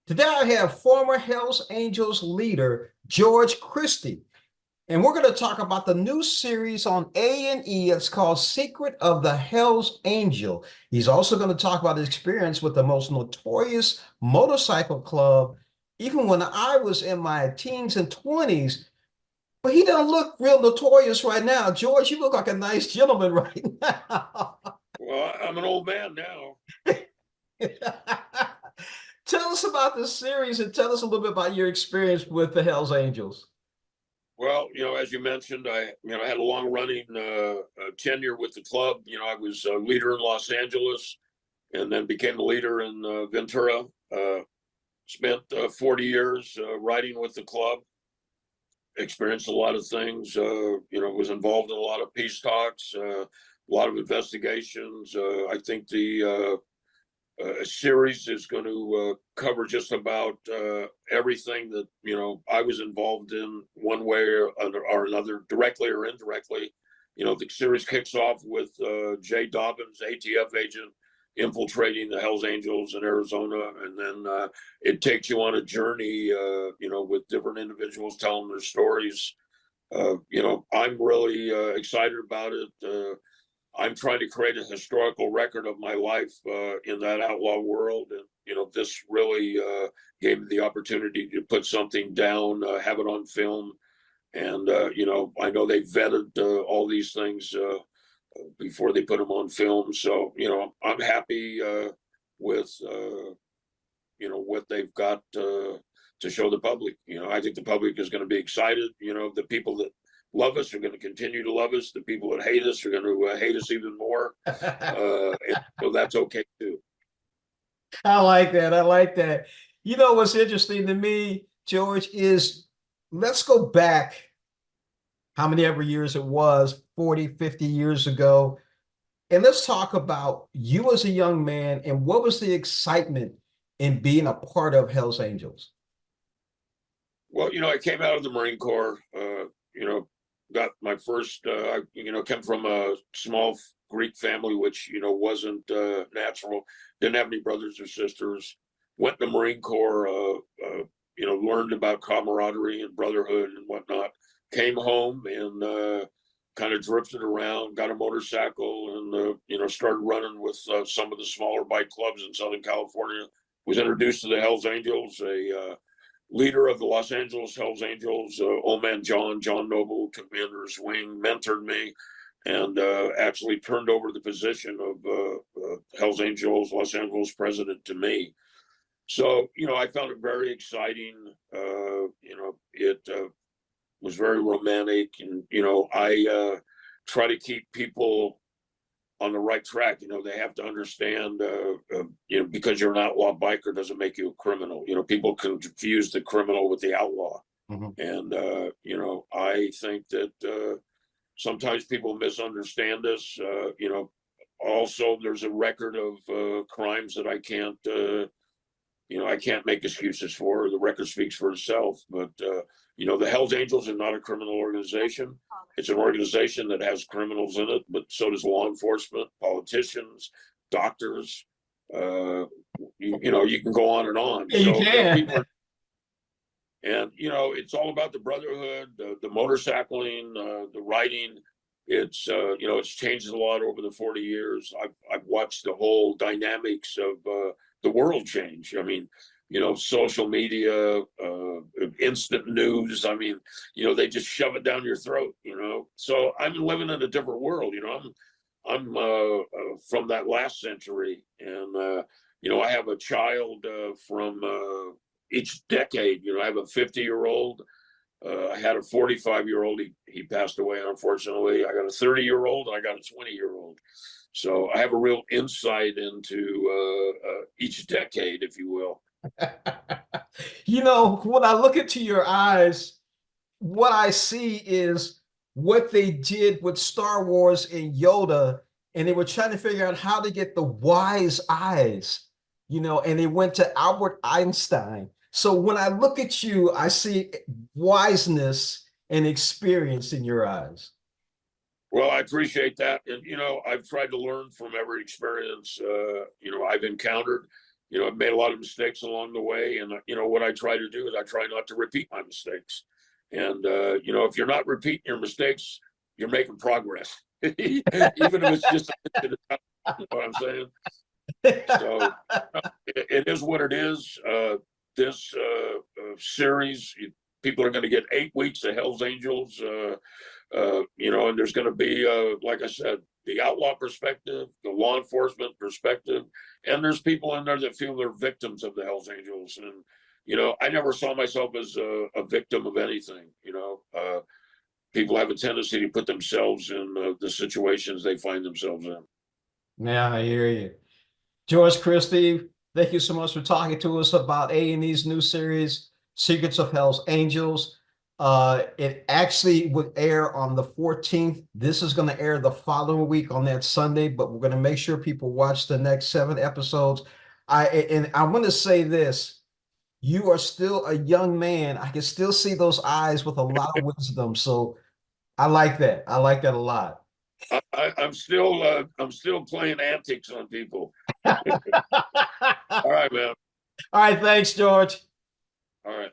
Today I have former Hells Angels leader George Christie, and we're going to talk about the new series on A&E. It's called Secret of the Hells Angel. He's also going to talk about his experience with the most notorious motorcycle club, even when I was in my teens and 20s. But he doesn't look real notorious right now. George, you look like a nice gentleman right now. Well, I'm an old man now. Tell us about this series and tell us a little bit about your experience with the Hells Angels. Well, as you mentioned, I had a long running tenure with the club. I was a leader in Los Angeles and then became a leader in Ventura. Spent 40 years riding with the club, experienced a lot of things, was involved in a lot of peace talks, a lot of investigations. I think the series is going to cover just about everything that I was involved in one way or another, directly or indirectly. The series kicks off with Jay Dobbins, ATF agent, infiltrating the Hells Angels in Arizona, and then it takes you on a journey, with different individuals telling their stories. I'm really excited about it. I'm trying to create a historical record of my life in that outlaw world. And, this really gave me the opportunity to put something down, have it on film. And, I know they vetted all these things before they put them on film. So, I'm happy with, what they've got to show the public. I think the public is going to be excited. The people that love us are going to continue to love us. The people that hate us are going to hate us even more. So that's okay too. I like that. I like that. You know what's interesting to me, George, is let's go back how many ever years it was, 40, 50 years ago. And let's talk about you as a young man and what was the excitement in being a part of Hells Angels? Well, I came out of the Marine Corps, got my first, came from a small Greek family, which, wasn't natural. Didn't have any brothers or sisters. Went to the Marine Corps, learned about camaraderie and brotherhood and whatnot. Came home and kind of drifted around, got a motorcycle and, started running with some of the smaller bike clubs in Southern California. Was introduced to the Hells Angels, a leader of the Los Angeles Hells Angels, old man John Noble, took me under his wing, mentored me, and actually turned over the position of Hells Angels Los Angeles president to me. So, I found it very exciting. It was very romantic, and I try to keep people on the right track. They have to understand, because you're an outlaw biker doesn't make you a criminal. People confuse the criminal with the outlaw. Mm-hmm. And, I think that sometimes people misunderstand this. Also there's a record of crimes that I can't make excuses for. The record speaks for itself. But, the Hells Angels are not a criminal organization. It's an organization that has criminals in it, but so does law enforcement, politicians, doctors. You can go on and on. Yeah, you can. It's all about the brotherhood, the motorcycling, the riding. It's it's changed a lot over the 40 years. I've watched the whole dynamics of the world change. I mean, social media, instant news. I mean, they just shove it down your throat. So I'm living in a different world. I'm from that last century, and I have a child from each decade. I have a 50-year-old. I had a 45-year-old. He passed away, unfortunately. I got a 30-year-old. I got a 20-year-old. So I have a real insight into each decade, if you will. When I look into your eyes, what I see is what they did with Star Wars and Yoda, and they were trying to figure out how to get the wise eyes, and they went to Albert Einstein. So when I look at you, I see wiseness and experience in your eyes. Well, I appreciate that. And, I've tried to learn from every experience, I've encountered. you know, I've made a lot of mistakes along the way, and you know what I try to do is I try not to repeat my mistakes. And you know, if you're not repeating your mistakes, you're making progress, even if it's just you know what I'm saying. So it is what it is. This series, people are going to get 8 weeks of Hell's Angels. You know, and there's going to be, like I said, the outlaw perspective, the law enforcement perspective, and there's people in there that feel they're victims of the Hells Angels. And you know, I never saw myself as a victim of anything. You know, people have a tendency to put themselves in the situations they find themselves in. Yeah, I hear you. George Christie, thank you so much for talking to us about A&E's new series, Secrets of Hell's Angels. It actually would air on the 14th. This is going to air the following week on that Sunday, but we're going to make sure people watch the next 7 episodes. And I want to say this. You are still a young man. I can still see those eyes with a lot of wisdom. So I like that. I like that a lot. I'm still playing antics on people. All All right, man. right, thanks, George. All right.